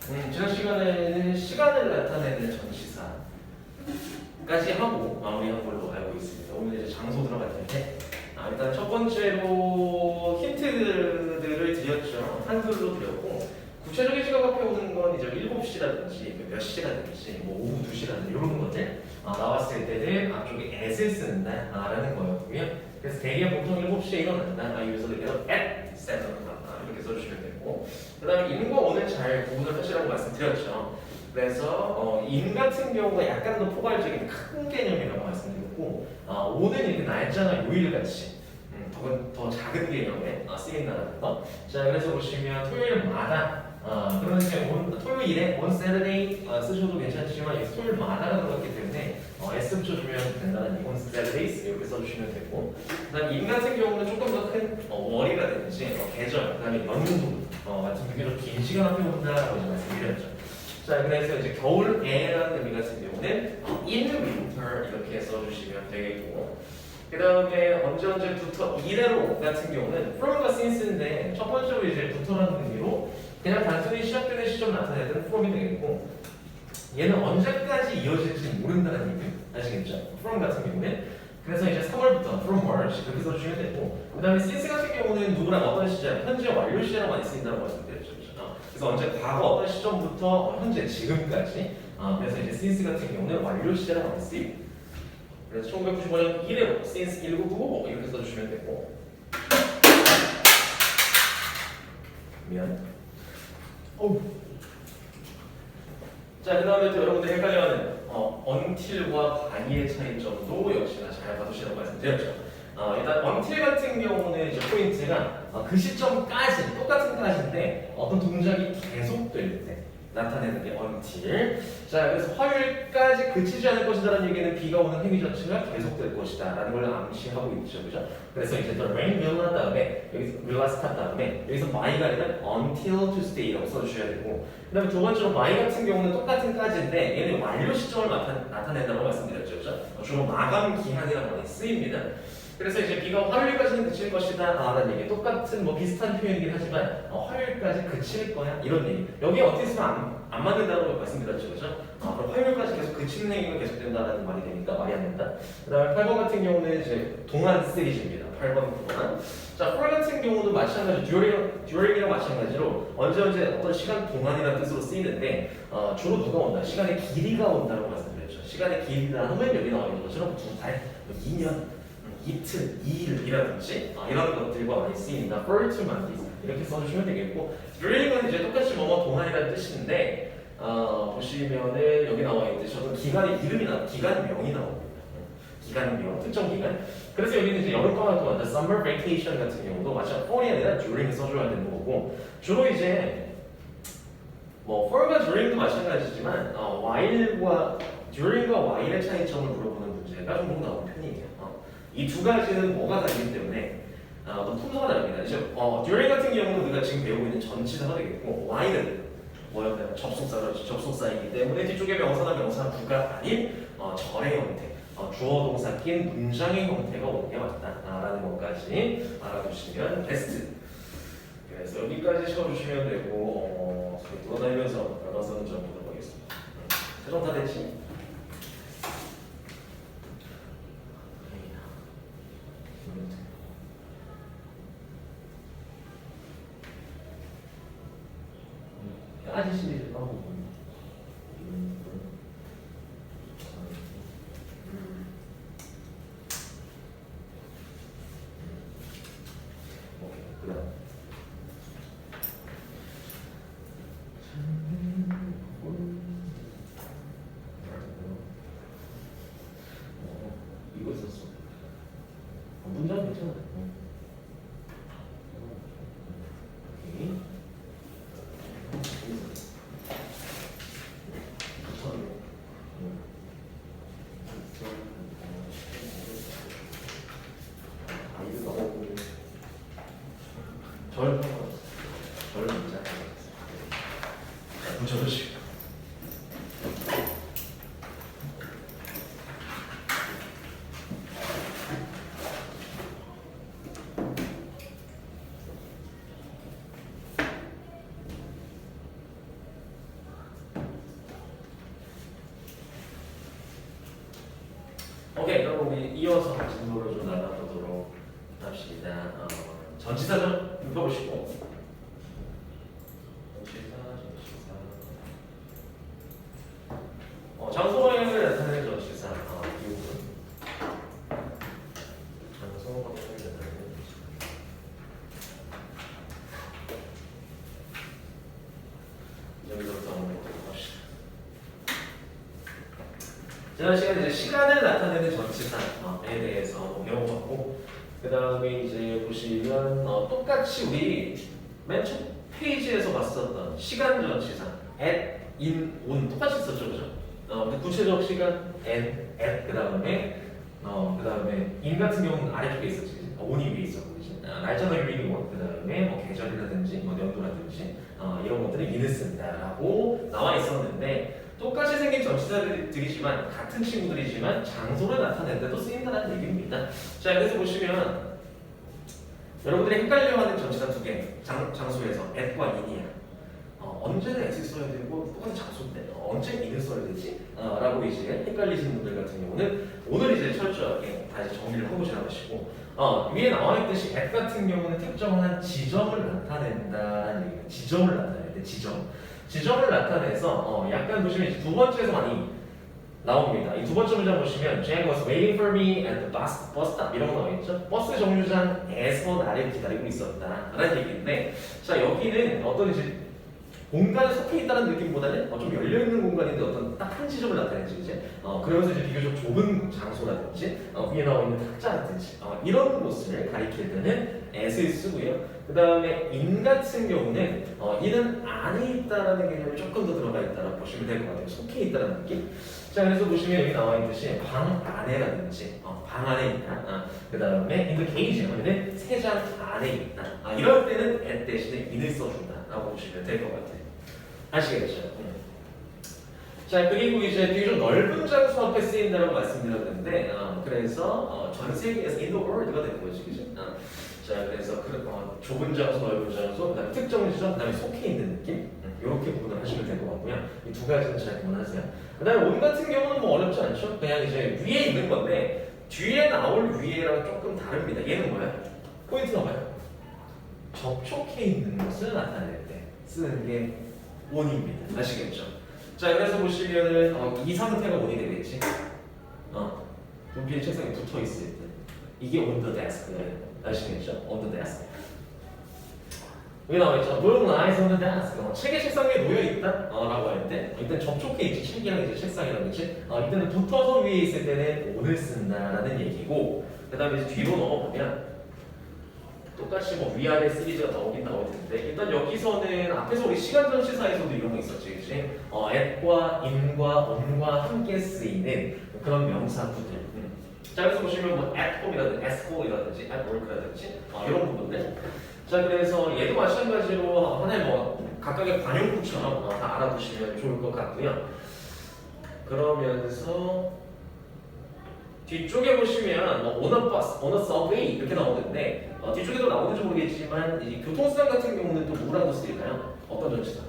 지난 시간에는 시간을 나타내는 전치사까지 하고 마무리한 걸로 알고 있습니다. 오늘 이제 장소 들어갈 텐데 일단 첫 번째로 힌트들을 드렸죠. 한글로 드렸고 구체적인 시각 앞에 오는 건 이제 7시라든지 몇 시라든지 뭐 오후 2시라든지 이런 것들 나왔을 때는 앞쪽에 at을 쓴다라는 거였고요. 그래서 대개 보통 7시에 일어난다. 여기서 그래서 at 7 이렇게 써주시면 되고, 그 다음에 인과 오늘 잘 구분을 하시라고 말씀드렸죠. 그래서 인 같은 경우가 약간 더 포괄적인 큰 개념이라고 말씀드렸고, 오는 이렇게 날짜나 요일같이 더 작은 개념에 쓰인다는 거. 자, 그래서 보시면 토요일마다 그러면 이제 토요일에 on Saturday 쓰셔도 괜찮지만 여기 토요일마다가 들어갔기 때문에 S 붙여주면 된다는 on Saturdays 이렇게 써주시면 되고, 그다음 인 같은 경우는 조금 더 큰 월이라든지 계절, 그다음에 연도 같은 비교적 긴 시간 앞에 온다라고 이제 말씀드렸죠. 자, 그래서 이제 겨울에라는 의미 같은 경우는 in winter 이렇게 써주시면 되겠고, 그 다음에 언제부터 이래로 같은 경우는 from과 since인데 첫 번째로 이제 부터라는 의미로 그냥 단순히 시작되는 시점 나타내는 from이 되겠고, 얘는 언제까지 이어질지 모른다는 의미 아시겠죠? from 같은 경우는 그래서 이제 3월부터 from March 이렇게 써주시면 되고, 그 다음에 since 같은 경우는 누구랑 어떤 시점, 현재 완료 시제로 많이 쓰인다고 말씀드렸죠. 그래서 언제 과거 어떤 시점부터 현재 지금까지 그래서 이제 since 같은 경우는 완료 시제로 많이 쓰이고, 그래서 1995년 이래로 since 1995 이렇게 써주시면 되고, 미안. 자, 그 다음에 또 여러분들 헷갈려하는 until과 by의 차이점도 역시나 잘 봐두시라고 말씀드렸죠. 일단 until 같은 경우는 이제 포인트가 그 시점까지 똑같은 까지인데 어떤 동작이 계속될 때 나타내는 게 until. 자, 그래서 화요일까지 그치지 않을 것이다라는 얘기는 비가 오는 행위 자체가 계속될 것이다라는 걸 암시하고 있죠, 그죠? 그래서 이제 또 rain will 한 다음에 여기서 will start 다음에 여기서 my가 아니라 until to stay라고 써주셔야 되고, 그다음에 두 번째로 my 같은 경우는 똑같은 까지인데 얘는 완료 시점을 나타낸다고 말씀드렸죠, 그죠? 주로 마감 기한이라고 많이 쓰입니다. 그래서 이제 비가 화요일까지는 그칠 것이다 라는 얘기, 똑같은 뭐 비슷한 표현이긴 하지만 화요일까지 그칠 거야 이런 얘기. 여기에 어떻게 쓰면 안 맞는다고 말씀드렸죠, 그죠? 그럼 화요일까지 계속 그치는 행위가 계속된다라는 말이 되니까 말이 안 된다. 그 다음에 8번 같은 경우는 이제 동안 시리즈입니다. 8번, 9번. 자, for 같은 경우도 마찬가지, during이랑 마찬가지로 언제 어떤 시간 동안이라는 뜻으로 쓰이는데 주로 누가 온다? 시간의 길이가 온다고 말씀드렸죠. 시간의 길이라 하면 여기 나와 있는 것처럼 2달, 2년, 이틀, 2일이라든지 이런 것들과 많이 쓰입니다. for to months 이렇게 써주시면 되겠고, during은 이제 똑같이 뭐뭐 동안이라는 뜻인데 보시면은 여기 나와 있듯이 어떤 기간의 이름이나 기간명이 나옵니다. 기간명, 특정 기간. 그래서 여기는 이제 여름방학 동안 summer vacation 같은 경우도 마찬가지 for이 아니라 during 써줘야 되는 거고, 주로 이제 뭐 for과 during도 마찬가지지만 while과 during과 while의 차이점을 물어보는 문제가 종종 나오는 편이에요. 이 두 가지는 뭐가 다르기 때문에 어떤 품사가 다릅니다. 이제 during 같은 경우는 우리가 지금 배우고 있는 전치사가 되겠고, while은 뭐였나요? 접속사이기 때문에 뒤쪽에 명사나 명사부가 아닌 절의 형태, 주어 동사 낀 문장의 형태가 오는 게 맞다라는 것까지 알아두시면 베스트. 그래서 여기까지 쳐주시면 되고, 돌아다니면서 알아서는 좀 보도록 하겠습니다. 최종 다 됐지? 까지 시리즈로 하고 이거 있었어. 문장 괜찮아. 절 문자. 붙여주시고. 오케이, 그럼 우리 이어서 진도를 좀 나눠보도록 합시다. 전치사 좀 읽어보시고. 전치사. 장소형을 나타내는 전치사. 이 부분. 장소형을 나타내는 전치사. 여기서부터 한번 보도록 합시다. 지난 시간에 이제 시간을 나타내는 전치사에 대해서 배워봤고, 그 다음에 이제 보시면 똑같이 우리 맨 첫 페이지에서 봤었던 시간 전치사 at, in, on 똑같이 썼죠, 그죠? 근데 구체적 시간 and, at 그 다음에 in 같은 경우는 아래쪽에 있었지, on이 위에 있었고, 그지? 날짜나 유일이 뭐, 그 다음에 뭐 계절이라든지 뭐 연도라든지 이런 것들을 in을 쓴다라고 나와 있었는데. 똑같이 생긴 전치사들이지만 같은 친구들이지만 장소를 나타낼 때도 쓰인다는 얘기입니다. 자, 그래서 보시면 여러분들이 헷갈려하는 전치사 두 개, 장소에서 at과 in이야. 언제는 at을 써야 되고 똑같은 장소인데 언제 in을 써야 되지? 라고 이제 헷갈리시는 분들 같은 경우는 오늘 이제 철저하게 다시 정리를 해보시라고 하시고, 위에 나와 있듯이 at 같은 경우는 특정한 지점을 나타낸다는 얘기예요. 지점을 나타낼 때 지점을 나타내서 약간 보시면 두 번째에서 많이 나옵니다. 이 두 번째 문장 보시면 Jack was waiting for me at the bus stop 이런 거 나와 있죠. 버스 정류장에서 나를 기다리고 있었다라는 얘기인데, 자 여기는 어떤 이제 공간에 속해 있다는 느낌보다는 좀 열려 있는 공간인데 어떤 딱 한 지점을 나타내지 이제 그러면서 이제 비교적 좁은 장소라든지 위에 나와 있는 탁자라든지 이런 곳을 가리킬 때는 at을 쓰고요. 그 다음에 in 같은 경우는 in은 안에 있다라는 개념이 조금 더 들어가 있다라고 보시면 될 것 같아요. 속해 있다라는 느낌. 자 그래서 보시면 여기 나와 있듯이 방 안에라든지 방 안에 있다. 그 다음에 in the cage 하면은 세장 안에 있다. 이럴 때는 at 대신에 in을 써준다라고 보시면 될 것 같아요. 아시겠죠? 자 그리고 이제 되게 좀 넓은 장소 앞에 쓰인다라고 말씀드렸는데 그래서 전 세계에서 in the world가 되는 거지, 그죠? 자 그래서 좁은 장소, 넓은 장소, 그다음에 특정 지점, 그다음에 속해 있는 느낌 이렇게 구분을 하시면 될 것 같고요. 이 두 가지는 잘 구분하세요. 그다음에 on 같은 경우는 뭐 어렵지 않죠? 그냥 이제 위에 있는 건데 뒤에 나올 위에랑 조금 다릅니다. 얘는 뭐야? 포인트가 뭐야? 접촉해 있는 것을 나타낼 때 쓰는 게 on입니다. 아시겠죠? 자 그래서 보시면은 이 상태가 on이 되겠지. 분필 책상에 붙어 있을 때 이게 on the desk예요. 아시겠죠? on the desk. 여기 나와 있죠. Book lies on the desk. 책이 책상 위에 놓여 있다. 라고 할 때 일단 접촉해 있지. 책이랑 이제 책상이랑 그렇지. 이때는 붙어서 위에 있을 때는 on을 쓴다라는 얘기고, 그다음에 이제 뒤로 넘어보면. 똑같이 뭐 위아래 시리즈가 나오긴 나올 텐데 일단 여기서는 앞에서 우리 시간 전치사에서도 이런 거 있었지, 그치? at과 in과 on과 함께 쓰이는 그런 명사구들. 자 그래서 보시면 뭐 at home이라든지 at school이라든지 at work라든지 이런 부분들. 자 그래서 얘도 마찬가지로 하나의 뭐 각각의 관용구처럼 다 알아두시면 좋을 것 같고요. 그러면서 뒤쪽에 보시면 뭐 on a bus, on a subway 이렇게 나오는데 뒤쪽에도 나오는지 모르겠지만 이 교통수단 같은 경우는 또 뭐라고 쓰일까요? 어떤 전치사?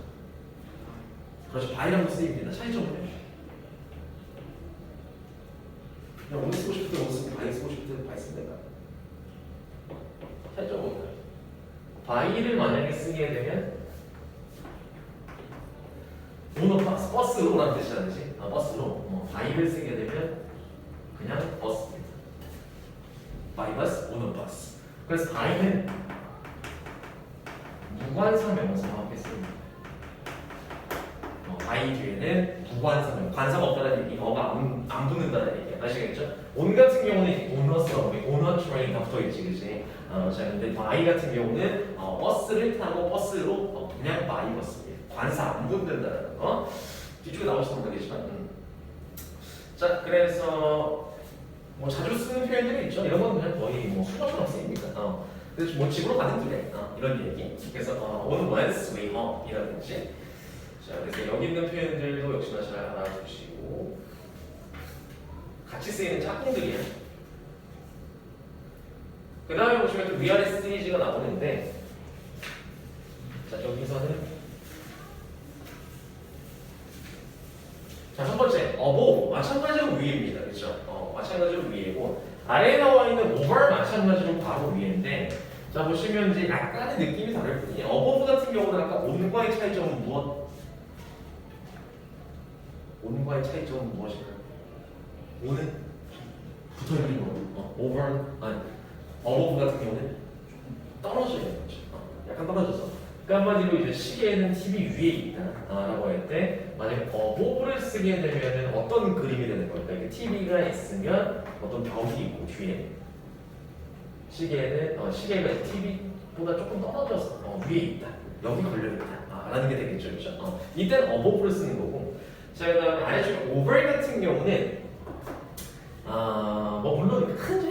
그렇죠, by라고 쓰입니다. 차이점은요? 그냥 on 쓰고 싶을 때 on 쓰고 by 쓰고 싶을 때 by 쓰면 될까요? 차이점은 뭘까요? by를 만약에 쓰게 되면 on a bus, 버스로라는 뜻이라든지 버스로 by를 쓰게 되면 그냥 버스입니다. by bus, on a bus. 그래서 by는 무관사 명사와 함께 씁니다. by 뒤에는 무관사 관사가 없다는 얘기, 안 붙는다는 얘기 아시겠죠? on 같은 경우는 on a subway, on a train 다 붙어있지, 그치? 자 근데 by 같은 경우는 버스를 타고 버스로 그냥 by 버스입니다. 관사 안 붙는다는 거. 뒤쪽에 나올지도 모르겠지만. 자 그래서 뭐 자주 쓰는 표현들이 있죠. 이런 건 그냥 거의 뭐 수거처럼 쓰입니다. 그래서 뭐 집으로 가는 길에 이런 얘기. 그래서 on one's way home 이라든지. 자 그래서 여기 있는 표현들도 역시나 잘 알아두시고 같이 쓰이는 짝꿍들이에요. 그 다음에 보시면 또 위아래 시리즈가 나오는데, 자 여기서는 자 첫 번째 above 마찬가지로 위입니다. 그렇죠? 마찬가지로 마찬가지로 위에고 아래에 나와 있는 over 마찬가지로 바로 위인데 자 보시면 이제 약간의 느낌이 다를 뿐이에요. above 같은 경우는 아까 on과의 차이점은 무엇? on과의 차이점은 무엇일까요? on은 붙어있는 거. over 아니 above 같은 경우는 떨어져 있는 거죠. 약간 떨어져서. 그러니까 한마디로 이제 시계는 TV 위에 있다라고 할 때 만약에 above를 쓰게 되면은 어떤 그림이 되는 걸까? 이게 TV가 있으면 어떤 벽이 있고 뒤에 시계는 시계가 TV보다 조금 떨어져서 위에 있다. 여기 걸려 있다. 라는 게 되겠죠, 그렇죠? 이때는 above를 쓰는 거고. 자 그다음에 아래쪽 over 같은 경우는 뭐 물론 큰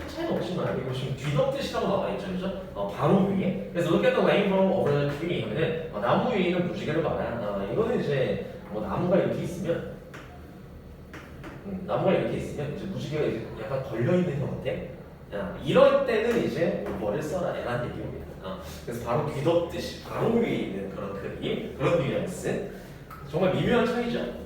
차이는 없지만 이거 지금 뒤덮듯이라고 나와 있죠, 그죠? 바로 위에. 그래서 look at the rainbow over the tree 하면은 나무 위에 있는 무지개를 봐라. 이거는 이제 뭐 나무가 이렇게 있으면 이제 무지개가 이제 약간 걸려 있는 형태. 이럴 때는 이제 over를 써라 라는 얘기입니다. 그래서 바로 뒤덮듯이 바로 위에 있는 그런 그림, 그런 뉘앙스. 정말 미묘한 차이죠.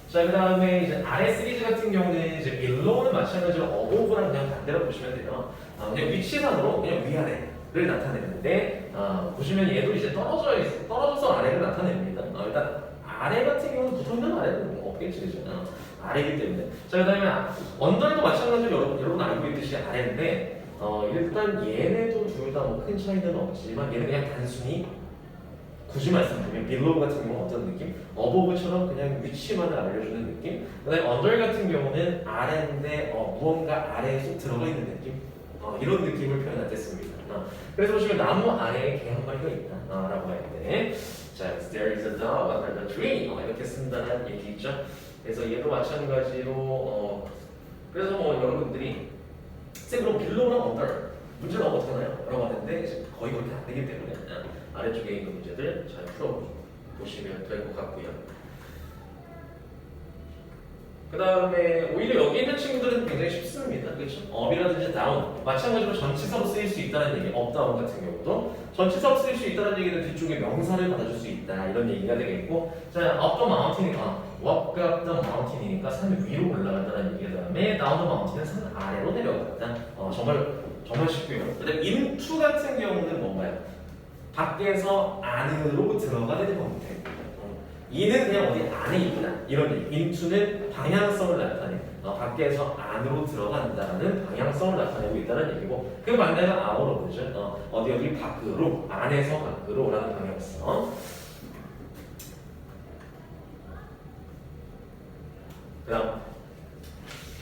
자, 그 다음에 이제 아래 시리즈 같은 경우는 이제 below는 마찬가지로 above랑 그냥 반대로 보시면 돼요. 그냥 위치상으로 그냥 위아래를 나타내는데, 보시면 얘도 이제 떨어져서 아래를 나타냅니다. 일단 아래 같은 경우는 붙어있는 아래는 없겠지, 그죠? 아래이기 때문에. 자, 그 다음에 언더도 마찬가지로 여러분 알고 있듯이 아래인데, 일단 얘네도 둘 다 뭐 큰 차이는 없지만 얘는 그냥 단순히 굳이 말씀드리면 below 같은 경우는 어떤 느낌? above처럼 그냥 위치만을 알려주는 느낌? 그 다음에 under 같은 경우는 아래인데 무언가 아래에 쏙 들어가 있는 느낌? 이런 느낌을 표현했습니다. 그래서 보시면 나무 아래에 개 한 마리가 있다 라고 할 때 자, there is a dog under the tree 이렇게 쓴다는 얘기죠. 그래서 얘도 마찬가지로 그래서 뭐 여러분들이 쌤 그럼 below랑 under 문제는 어떻게 하나요? 라고 하는데 이제 거의 그렇게 안 되기 때문에 아래쪽에 있는 문제들 잘 풀어보시면 될 것 같고요. 그 다음에 오히려 여기 있는 친구들은 굉장히 쉽습니다. 그렇죠? up이라든지 down 마찬가지로 전치사로 쓰일 수 있다는 얘기 up, down 같은 경우도 전치사로 쓰일 수 있다는 얘기는 뒤쪽에 명사를 받아줄 수 있다 이런 얘기가 되겠고 자 up the mountain이니까 walk up the mountain이니까 산 위로 올라간다는 얘기 그 다음에 down the mountain은 산 아래로 내려간다. 정말 쉽고요. 그 다음에 into 같은 경우는 뭔가요? 밖에서 안으로 들어가는 형태. 이는 그냥 어디 안에 있다 이런 얘기. into는 방향성을 나타내. 밖에서 안으로 들어간다는 방향성을 나타내고 있다는 얘기고 그 반대가 out로죠. 어디 밖으로 안에서 밖으로라는 방향성. 그다음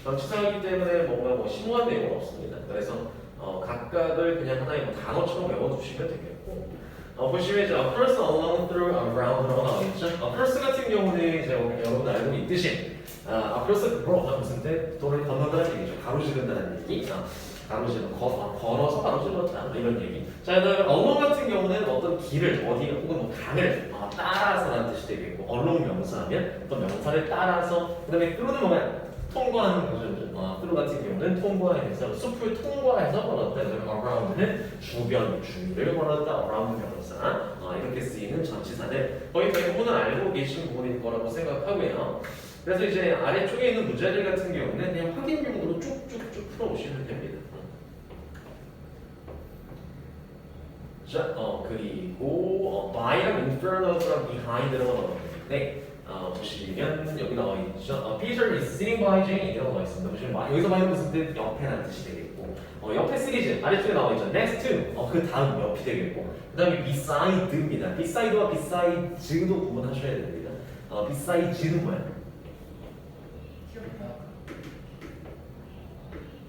전치사이기 때문에 뭔가 뭐 심오한 내용은 없습니다. 그래서 각각을 그냥 하나의 단어처럼 외워두시면 되겠고. 보시면 이제 across, along, through, around라고 나와있죠. across 같은 경우는 이제 여러분 알고 있듯이 across 그거 무슨 때 도를 건너다는 얘기죠. 가로지른다는 얘기. 걸어서 가로질렀다 이런 얘기. 자, 그다음에 along 같은 경우는 어떤 길을 어디 혹은 뭐 강을 따라서라는 뜻이 되겠고, along 명사하면 어떤 명사를 따라서 그다음에 through는 뭐냐? 통과하는 거죠. through 같은 경우는 통과해서 숲을 통과해서 걸었다. around는 주변, 주위를 걸었다. around 명사 이렇게 쓰이는 전치사들 거의 대부분은 알고 계신 부분일 거라고 생각하고요. 그래서 이제 아래쪽에 있는 문제들 같은 경우는 그냥 확인용으로 쭉쭉쭉 풀어오시면 됩니다. 자, 그리고 by랑 infernal랑 behind라고 나오는데 보시면 여기 나와 있죠. Peter is sitting by Jane 이라고 나와 있습니다. 보시면 여기서 by는 무슨 뜻? 옆에라는 뜻이 되겠고 옆에 시리즈 아래쪽에 나와 있죠. next to 그 다음 옆이 되겠고 그 다음에 beside입니다. beside와 beside도 구분하셔야 됩니다. beside는 뭐야?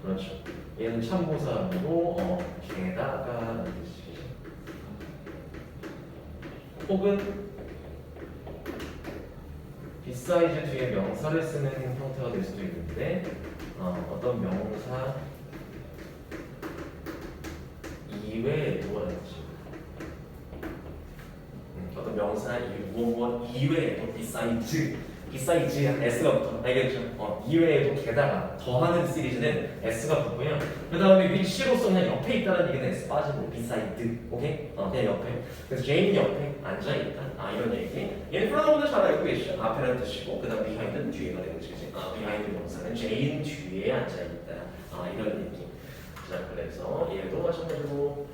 그렇죠. 얘는 참고사항으로 게다가라는 뜻이죠. 혹은 besides 뒤에 명사를 쓰는 형태가 될 수도 있는데 어떤 명사 이외에도라는 뜻입니다. 어떤 명사 무엇 이외에도 besides besides s가 붙어. 알겠죠? 이외에도 게다가 더하는 시리즈는 s가 붙고요. 그 다음에 위치로서 그냥 옆에 있다는 얘기는 s 빠지고 beside. 오케이? 그냥 옆에. 그래서 제인 옆에 앉아있다. 이런 얘기. 얘는 프로나운드 잘 알고 계시죠? 앞에라는 뜻이고 그 다음 behind는 뒤에가 되는 거지. behind 명사는 제인 뒤에 앉아있다. 이런 얘기. 자, 그래서 얘도 마찬가지로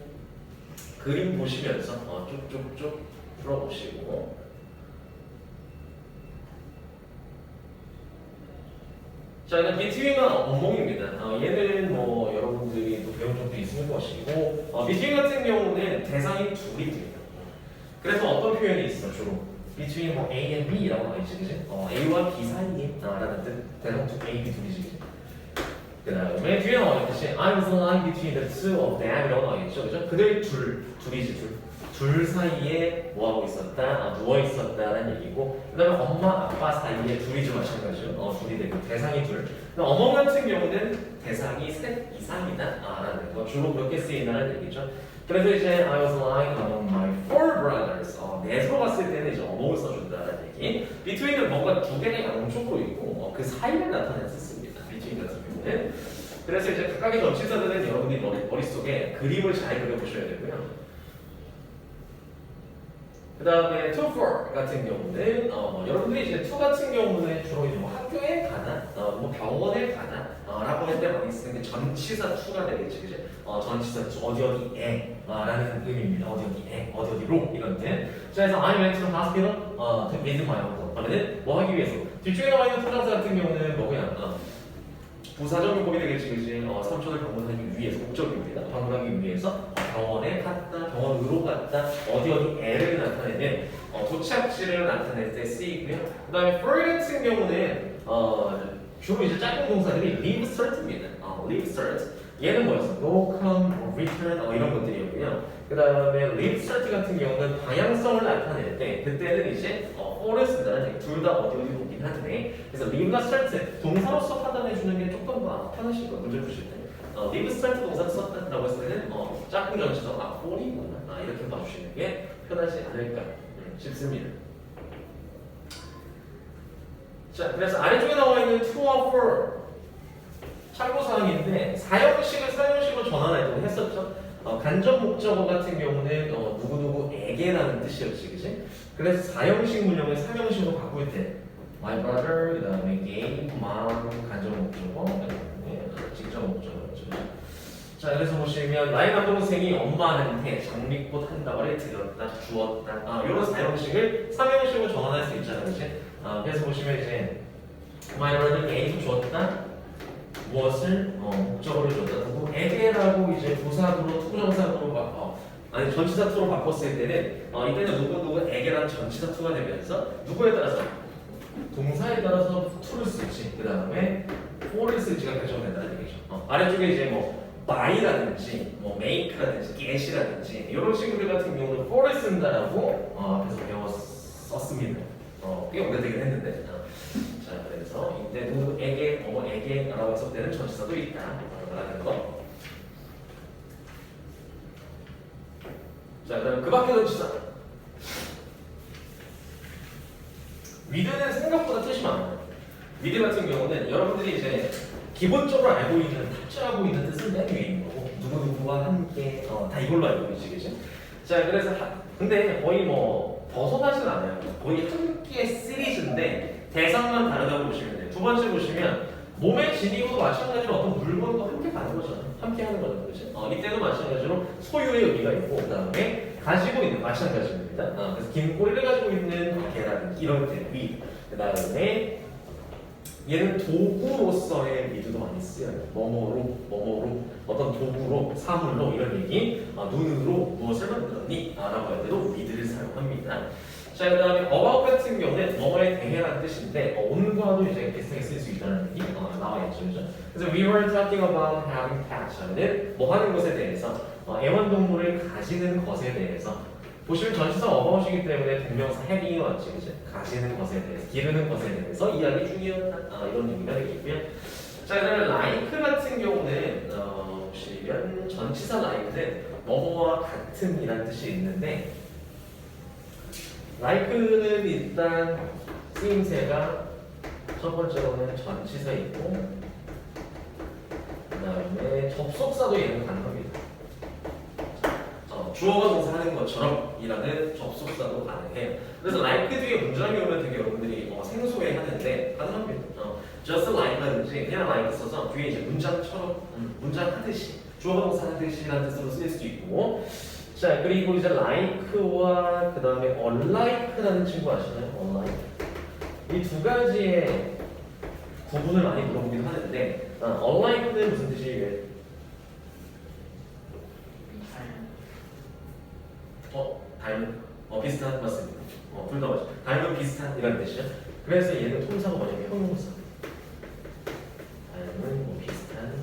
그림 보시면서 쭉쭉쭉 풀어보시고. 자, 일단 between은 원봉입니다. 얘는 뭐 여러분들이 또 배운 적도 있을 것이고, between 같은 경우는 대상이 둘이 됩니다. 그래서 어떤 표현이 있어 주로? between 뭐 A and B라고 나와 있지, 그지? A와 B 사이에 라는 뜻. 대상 A, B 둘이지, 그지? 그 다음에 뒤에 나와 있듯이 I was lying between the two of them 이라고 나와 있죠, 그죠? 그들 둘이지, 둘 사이에 뭐 하고 있었다? 누워 있었다라는 얘기고, 그 다음에 엄마 아빠 사이에 둘이죠, 마찬가지로. 둘이 되고 대상이 둘. 어몽 같은 경우는 대상이 셋 이상이다 라는 거, 주로 그렇게 쓰인다는 얘기죠. 그래서 이제 I was lying among my four brothers. 넷으로 봤을 때는 이제 어몽을 써준다는 얘기. between은 뭔가 두 개가 양쪽으로 있고 그 사이를 나타내는 씁니다. between 같은 경우는. 그래서 이제 각각의 전치사들은 여러분들이 머릿속에 그림을 잘 그려보셔야 되고요. 그 다음에 to for 같은 경우는 여러분들이 이제 to 같은 경우는 주로 이제 뭐 학교에 가나 뭐 병원에 가나 라고 할 때 많이 쓰는 게 전치사 to가 되겠지, 그지? 전치사 to 어디에 라는 의미입니다. 어디에 어디로 이런 뜻. 자, 그래서 I went to the hospital to visit my uncle. 하면은 뭐 하기 위해서. 뒤쪽에 나와 있는 투정사 같은 경우는 뭐냐? 부사적 용법이 되겠지, 그지? 삼촌을 방문하기 위해서, 목적입니다. 방문하기 위해서 병원에 갔다, 병원으로 갔다, 어디에를 나타내는 도착지를 나타낼 때 쓰이고요. 그 다음에 for 같은 경우는 주로 이제 짧은 동사들이 leave cert입니다. leave cert. 얘는 뭐였어? go, come, return 이런 것들이었고요. 그 다음에 leave cert 같은 경우는 방향성을 나타낼 때 그때는 이제 for를 쓴다는 얘기. 둘 다 어디 오긴 한데, 그래서 leave나 cert 동사로서 판단해 주는 게 조금 더 편하실 거예요. 문제 푸실 때. leave cert 동사를 썼다라고 했을 때는 짝꿍 전치사 for이구나 이렇게 봐주시는 게 편하지 않을까 싶습니다. 자, 그래서 아래쪽에 나와 있는 to와 for 참고사항인데 사용식으로 전환할 때 했었죠. 간접 목적어 같은 경우는 누구누구에게라는 뜻이었지, 그지? 그래서 사형식 문형을 삼형식으로 바꿀 때 my brother, 그 다음에 gave, mom, 간접 목적어, 직접 목적어였죠. 자, 그래서 보시면 나의 남동생이 엄마한테 장미꽃 한 다발을 드렸다, 주었다. 이런 사형식을 삼형식으로 전환할 수 있잖아요, 그지? 그래서 보시면 이제 my brother gave 줬다. 무엇을 목적어를 줬다. 누구에게라고 이제 부사구로 투정사구로 아니 전치사 투로 바꿨을 때는 이때는 누구에게라는 전치사 투가 되면서 누구에 따라서 동사에 따라서 투를 쓸지 그 다음에 for를 쓸지가 결정된다는 얘기죠. 아래쪽에 이제 뭐 buy라든지 뭐 make라든지 get이라든지 이런 친구들 같은 경우는 for를 쓴다라고 앞에서 배웠었습니다. 꽤 오래되긴 했는데. 자, 그래서 이때 누구에게, 뭐에게라고 했을 때는 전치사도 있다 라는 거. 자, 그다음 그 밖의 전치사. with는 생각보다 뜻이 많아요. with 같은 경우는 여러분들이 이제 기본적으로 알고 있는, 탑재하고 있는 뜻은 맨 위에 있는 거고 누구누구와 함께 다 이걸로 알고 계시겠지? 자, 그래서 근데 거의 뭐 벗어나진 않아요. 거의 함께 시리즈인데 대상만 다르다고 보시면 돼요. 두 번째 보시면 몸의 지니고도 마찬가지로 어떤 물건도 함께 가는 거잖아요. 함께 하는 거잖아요. 그렇지? 이때도 마찬가지로 소유의 의미가 있고 그 다음에 가지고 있는 마찬가지입니다. 그래서 긴 꼬리를 가지고 있는 개라든지 이런 때 위. 그 다음에 얘는 도구로서의 미드도 많이 쓰여요. 뭐뭐로 어떤 도구로, 사물로 이런 얘기. 눈으로 무엇을 만들었니? 라고 할 때도 미드를 사용합니다. 자, 그 다음에 about 같은 경우는 뭐뭐에 대해라는 뜻인데 on과도 이제 비슷하게 쓸 수 있다는 얘기 나와 있죠, 그죠? 그래서 we were talking about having pets 하면은 뭐 하는 것에 대해서 애완동물을 가지는 것에 대해서 보시면 전치사 about이기 때문에 동명사 having이 왔지, 그죠? 가지는 것에 대해서, 기르는 것에 대해서 이야기 중이었다 이런 의미가 되겠고요. 자, 그 다음에 like 같은 경우는 보시면 전치사 like는 뭐뭐와 같은이라는 뜻이 있는데 like는 일단 쓰임새가 첫 번째로는 전치사 있고 그 다음에 접속사도 얘는 가능합니다. 주어가 동사하는 것처럼 이라는 접속사도 가능해요. 그래서 like 뒤에 문장이 오면 되게 여러분들이 생소해 하는데 가능합니다. just like라든지 그냥 like 써서 뒤에 이제 문장처럼 문장 하듯이 주어가 동사 하듯이라는 뜻으로 쓰일 수도 있고 자 그리고 이제 like와 그 다음에 unlike라는 친구 아시나요? unlike 이 두 가지의 구분을 많이 물어보기도 하는데 unlike는 무슨 뜻이에요? 닮은 비슷한 맞습니다. 둘 다 맞죠. 닮은 비슷한 이라는 뜻이죠. 그래서 얘는 통사가 뭐냐면 형용사. 닮은 비슷한.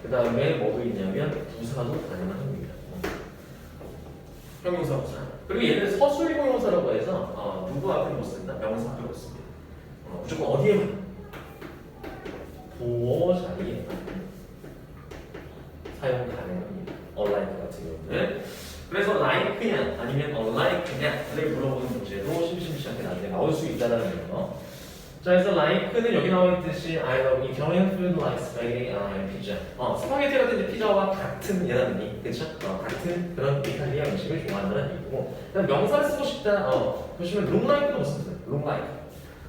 그 다음에 뭐가 있냐면 부사도 가능합니다. 형용사 부사. 그리고 얘는 서술 형용사라고 해서 누구 앞에 못 쓴다. 명사 앞에 못 씁니다. 무조건 어디에만 보어 자리에 사용 가능합니다. unlike 같은 경우는 그래서 like냐 아니면 unlike냐를 물어보는 문제도 심심찮게 나중에 나올 수 있다는 거. 자, 그래서 like는 여기 나와 있듯이 I love Italian food like spaghetti and pizza. 스파게티 같은 피자와 같은 이라는 의미, 그렇죠? 같은 그런 이탈리아 음식을 좋아한다는 얘기고. 그다음 명사를 쓰고 싶다. 보시면 look like도 무슨 look like.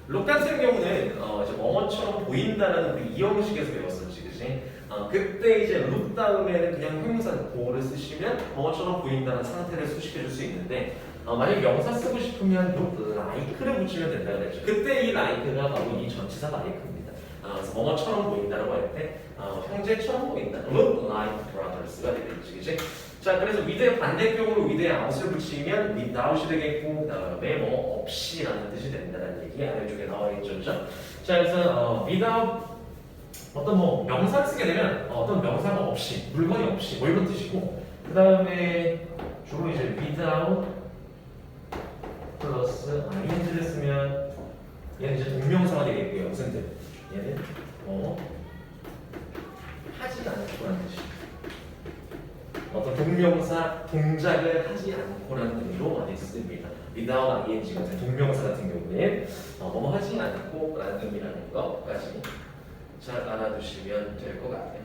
look 같은 경우는 이제 뭐뭐처럼 보인다라는 우리 이 형식에서 배웠었지, 그렇지? 그때 이제 look 다음에는 그냥 형용사 고를 쓰시면 뭐처럼 보인다는 상태를 수식해 줄 수 있는데 만약 명사 쓰고 싶으면 look like를 붙이면 된다고 그랬죠. 그때 이 like가 바로 이 전치사 like입니다. 그래서 뭐뭐처럼 보인다라고 할 때 형제처럼 보인다. look like brothers가 되겠지, 그치? 자, 그래서 with의 반대격으로 with의 out을 붙이면 without이 되겠고 그다음에 뭐 없이라는 뜻이 된다는 얘기 아래쪽에 나와 있죠, 그죠? 자, 그래서 without 어떤 뭐 명사를 쓰게 되면 어떤 명사가 없이 물건이 없이 뭐 이런 뜻이고 그 다음에 주로 이제 without 플러스 ing를 쓰면 얘는 이제 동명사가 되겠고요. 무슨 뜻? 얘는 하지 않고라는 뜻이에요. 어떤 동명사 동작을 하지 않고라는 의미로 많이 씁니다. without ing 같은 동명사 같은 경우는 뭐뭐 하지 않고라는 의미라는 것까지 잘 알아두시면 될 것 같아요.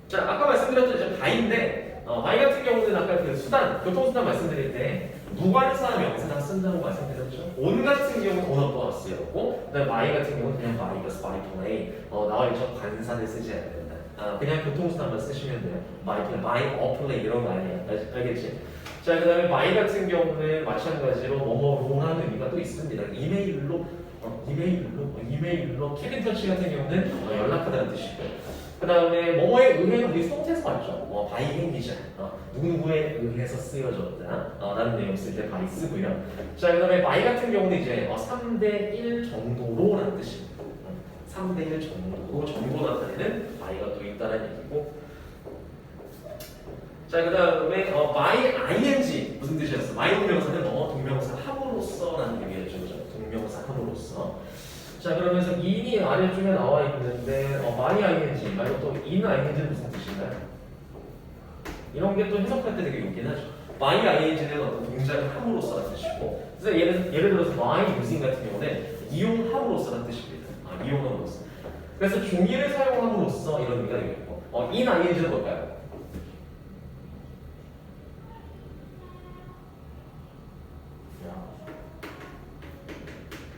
자, 아까 말씀드렸던 이제 바인데, 바이 같은 경우는 아까 그 수단, 교통수단 말씀드릴 때 무관사 명사랑 쓴다고 말씀드렸죠. 온 같은 경우는 온 없고 쓰였고, 그다음에 바이 같은 경우는 그냥 바이거스 바이 플레이 나와 있죠. 관사를 쓰지 않아야 된다. 그냥 교통수단만 쓰시면 돼요. 바이 그냥 바이 어플레이 이런 거 아니에요. 알겠지? 자, 그다음에 바이 같은 경우는 마찬가지로 뭐뭐로라는 의미가 또 있습니다. 이메일로 캐빈터치 같은 경우는 연락하다는 뜻이고요. 그 다음에 뭐뭐에 의해는 우리 수동태에서 봤죠. by 행위자 누구누구에 의해서 쓰여졌다 라는 내용 쓸 때 by 쓰고요. 자, 그 다음에 by 같은 경우는 이제 3대 1 정도로 라는 뜻입니다. 3대 1 정도 나타내는 by가 또 있다는 얘기고. 자, 그 다음에 by ing 무슨 뜻이었어? by 동명사는 동명사 함으로써 라는 의미였죠. 그죠? 동명사 함으로써. 자, 그러면서 in이 아래쪽에 나와 있는데 by ing 말고 또 in ing는 무슨 뜻인가요? 이런 게 또 해석할 때 되게 웃긴 하죠. by ing는 어떤 동작을 함으로써 라는 뜻이고 그래서 예를 들어서 by using 같은 경우는 이용함으로써 라는 뜻입니다. 이용함으로써. 그래서 종이를 사용함으로써 이런 의미가 되겠고 in ing는 뭘까요?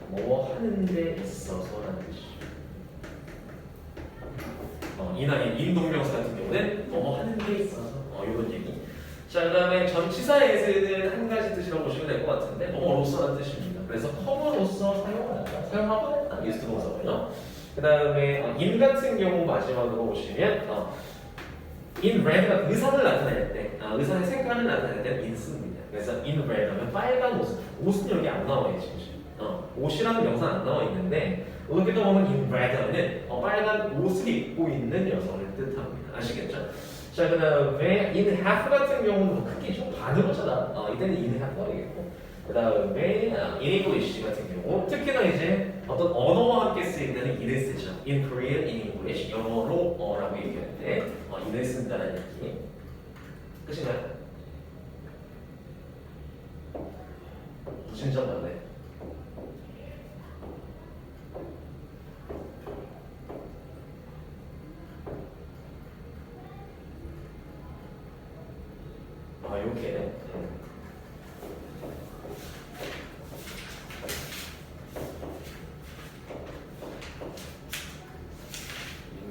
뭐 하는 데 있어서라는 뜻이죠. 인동명사 같은 경우는 뭐 하는 데 있어서 이런 얘기. 자, 그 다음에 전치사에서는 한 가지 뜻이라고 보시면 될 것 같은데 뭐로서라는 뜻입니다. 그래서 컴으로서 사용하고 했다. 이스트 동사고요. 그 다음에 in 같은 경우 마지막으로 보시면 in red가 의사를 나타낼 때 의사의 색깔을 나타낼 때는 in 씁니다. 그래서 in red 하면 빨간 옷은 여기 안 나와 있지. 옷이라는 명사 안 나와 있는데 어떻게든 보면 in red 하면 빨간 옷을 입고 있는 여성을 뜻합니다. 아시겠죠? 자, 그 다음에 in half 같은 경우는 크게 좀 반으로잖아. 이때는 in half가 되겠고 그 다음에 in English 같은 경우 특히나 이제 어떤 언어와 함께 쓰일 때는 in을 쓰죠. in Korean, in English 영어로 라고 얘기할 때 in을 쓴다는 얘기 끝인가요? 요게.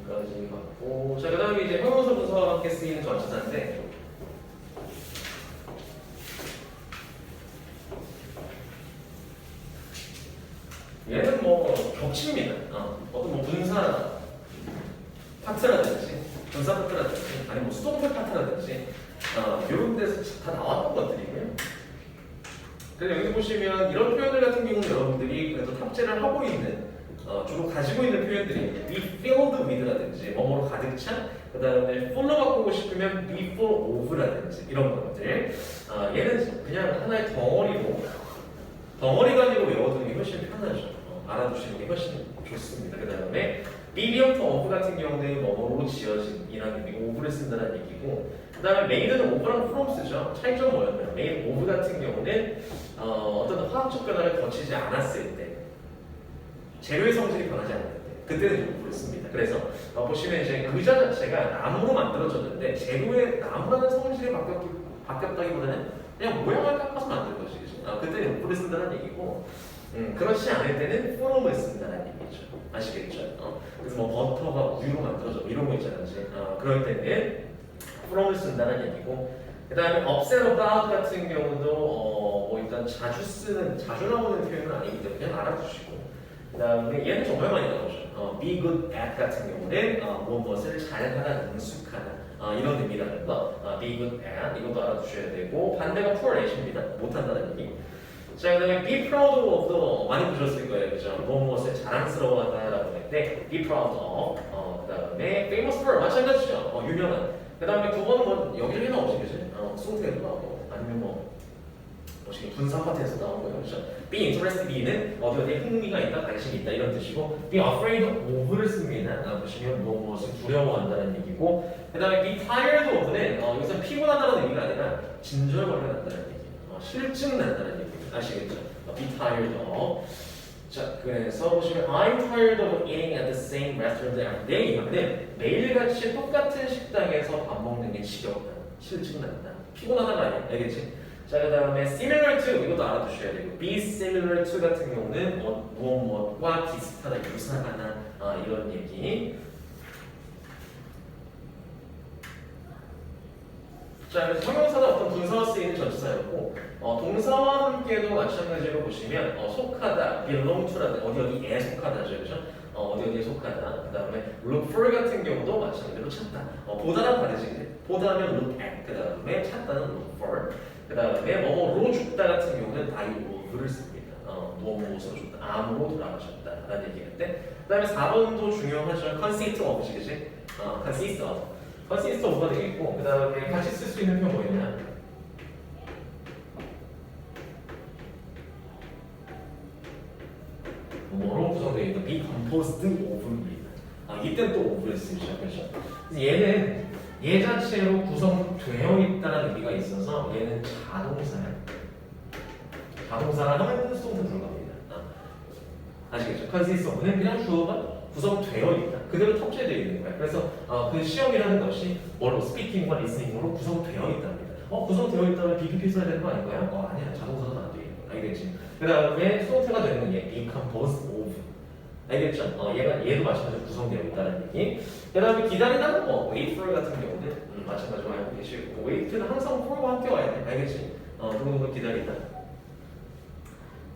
여기까지 갖고. 자, 그 다음에 이제 형용사 분사와 함께 쓰이는 전치사인데, 얘는 뭐 겹칩니다. 어떤 뭐 분사 파트라든지 분사 파트라든지 아니면 뭐 수동태 파트라든지 이런 데서 다 나왔던 것들이고요. 그래서 여기 보시면 이런 표현들 같은 경우는 여러분들이 그래도 탑재를 하고 있는 주로 가지고 있는 표현들이 be filled with라든지 뭐뭐로 가득 찬, 그 다음에 full로 바꾸고 싶으면 be full of라든지 이런 것들. 얘는 그냥 하나의 덩어리가 아니고 외워두는 게 훨씬 편하죠. 알아두시는 게 훨씬 좋습니다. 그 다음에 medium to of 같은 경우는 뭐뭐로 지어진 이라는 얘기고 of를 쓴다는 얘기고, 그 다음에 made는 of랑 from 쓰죠. 차이점 뭐였나요? made of 같은 경우는 어떤 화학적 변화를 거치지 않았을 때, 재료의 성질이 변하지 않을 때 그때는 of를 씁니다. 그래서 보시면 이제 의자 자체가 나무로 만들어졌는데 재료의 나무라는 성질이 바뀌었다기보다는 그냥 모양을 깎아서 만든 것이 그때는 of를 쓴다는 얘기고, 그렇지 않을 때는 from을 쓴다는 얘기죠. 아시겠죠? 그래서 뭐 버터가 우유로 만들어져 이런 거 있잖아요. 그럴 때는 from을 쓴다는 얘기고, 그 다음에 upset about 같은 경우도 뭐 일단 자주 나오는 표현은 아니기 때문에 그냥 알아두시고, 그 다음에 얘는 정말 많이 나오죠. be good at 같은 경우는 무엇을 잘하다, 능숙하다 이런 의미라는 거. be good at 이것도 알아두셔야 되고, 반대가 poor at입니다. 못한다는 얘기. 자, 그 다음에 be proud of도 많이 보셨을 거예요. 그죠? 무엇을 자랑스러워하다라고 할 때 be proud of. 그 다음에 famous for 마찬가지죠. 유명한. 그 다음에 두 번은 뭐 여기저기 나오지, 그죠? 수동태에도 나오고 아니면 뭐 분사 파트에서 나온 거예요. 그죠? be interested in은 어디에 흥미가 있다, 관심이 있다 이런 뜻이고, be afraid of를 씁니다. 보시면 무엇을 두려워한다는 얘기고, 그 다음에 be tired of는 여기서 피곤하다는 의미가 아니라 진절머리가 난다는 얘기. 실증 난다는 얘기. 아시겠죠? be tired of. 자, 그래서 보시면 I'm tired of eating at the same restaurant every day. 근데 매일같이 똑같은 식당에서 밥 먹는 게 지겹다, 실증 난다, 피곤하다는 말이야. 알겠지? 자, 그 다음에 similar to 이것도 알아두셔야 되고, be similar to 같은 경우는 무엇과 비슷하다, 유사하다 이런 얘기. 자, 그래서 형용사는 어떤 분사와 쓰이는 전치사였고, 동사와 함께도 마찬가지로 보시면 속하다, belong to라든 어디에 속하다죠, 그죠? 어디에 속하다. 그 다음에 look for 같은 경우도 마찬가지로 찾다. 보다랑 다르지, 보다는 look at, 그 다음에 찾다는 look for. 그 다음에 뭐뭐로 죽다 같은 경우는 die of를 씁니다. 무엇으로 죽다, 암으로 돌아가셨다 라는 얘기인데, 그 다음에 4번도 중요하죠. consist of, 그지? consist of. consist of가 되겠고, 그 다음에 같이 쓸 수 있는 표현 뭐였냐? 뭐로 구성되어 있는 be composed of입니다. 이때는 또 of를 쓰기 시작하죠. 얘는 얘 자체로 구성되어 있다는 의미가 있어서 얘는 자동사야. 자동사라 하면 수동태 들어갑니다. 아시겠죠? consist of는 그냥 주어가 구성되어 있다, 그대로 탑재되어 있는 거야. 그래서 그 시험이라는 것이 뭘로? 스피킹과 리스닝으로 구성되어 있답니다. 구성되어 있다면 BPP 써야 되는 거 아닌가요? 아니야. 자동사는 안 돼. 알겠지? 그 다음에 수동태가 되는 얘 be composed of. 알겠죠? 얘도 마찬가지로 구성되어 있다는 얘기. 그 다음에 기다리다는 wait for 같은 경우는 마찬가지로 알고 계시고, wait는 항상 for와 함께 와야 돼. 알겠지? 그 정도 기다리다.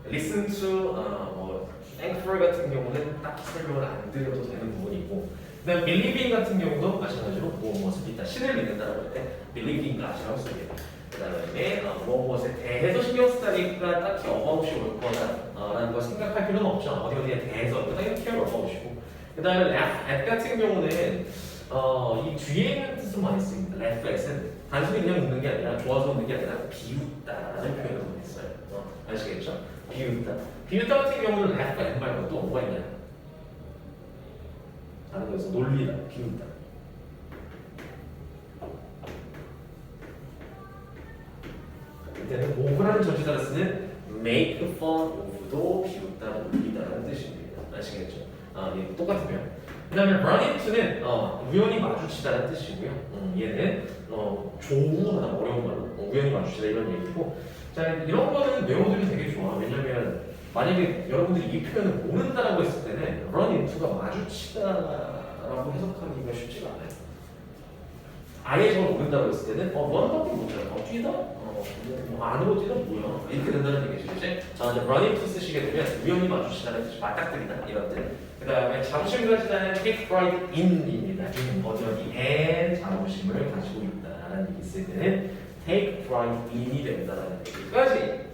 listen to, thank for 같은 경우는 딱히 설명을 안 드려도 되는 부분이고, 그 다음 believing 같은 경우도 마찬가지로 무엇을 믿다, 신을 믿는다라고 할 때 believing God이라고 씁니다. 그 다음에 무엇에 대해서 신경 쓰다니까 딱히 어바웃이 올 거다라는 거 생각할 필요는 없죠. 어디에 대해서 그냥 care about이고, 그 다음에 laugh at 같은 경우는 이 뒤에 있는 뜻을 많이 씁니다. laugh at은 단순히 그냥 웃는 게 아니라 좋아서 웃는 게 아니라 비웃다라는 표현을 많이 써요. 아시겠죠? 비웃다. 비웃다 같은 경우는 laugh at 말고 또 뭐가 있나요? 다른 거에서 놀리다, 비웃다. 이때는 of라는 전치사를 쓰는 make fun of도 비웃다, 놀리다라는 뜻입니다. 아시겠죠? 얘 똑같은 표현. 그 다음에 run into는 우연히 마주치다라는 뜻이고요. 얘는 조우하다 어려운 말로 우연히 마주치다 이런 얘기고 자 이런 거는 외워두기 되게 좋아. 왜냐면 만약에 여러분들이 이 표현을 모른다라고 했을 때는 run into가 마주치다라고 해석하기가 쉽지가 않아요. 아예 저걸 모른다고 했을 때는 run밖에 못해요. 뛰다? 안으로 뛰다 뭐야? 이렇게 된다는 얘기죠 이제. 자 이제 run into 쓰시게 되면 우연히 마주치다는 뜻이 맞닥뜨리다 이런 뜻. 그 다음에 자부심 가지다는 take pride in입니다. 어디에 자부심을 가지고 있다라는 얘기 쓸 때는 take pride in이 된다라는 얘기까지.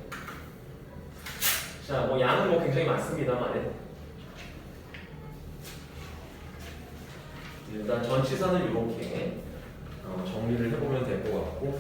자, 뭐 양은 뭐 굉장히 많습니다만 일단 전치사는 이렇게 정리를 해보면 될 것 같고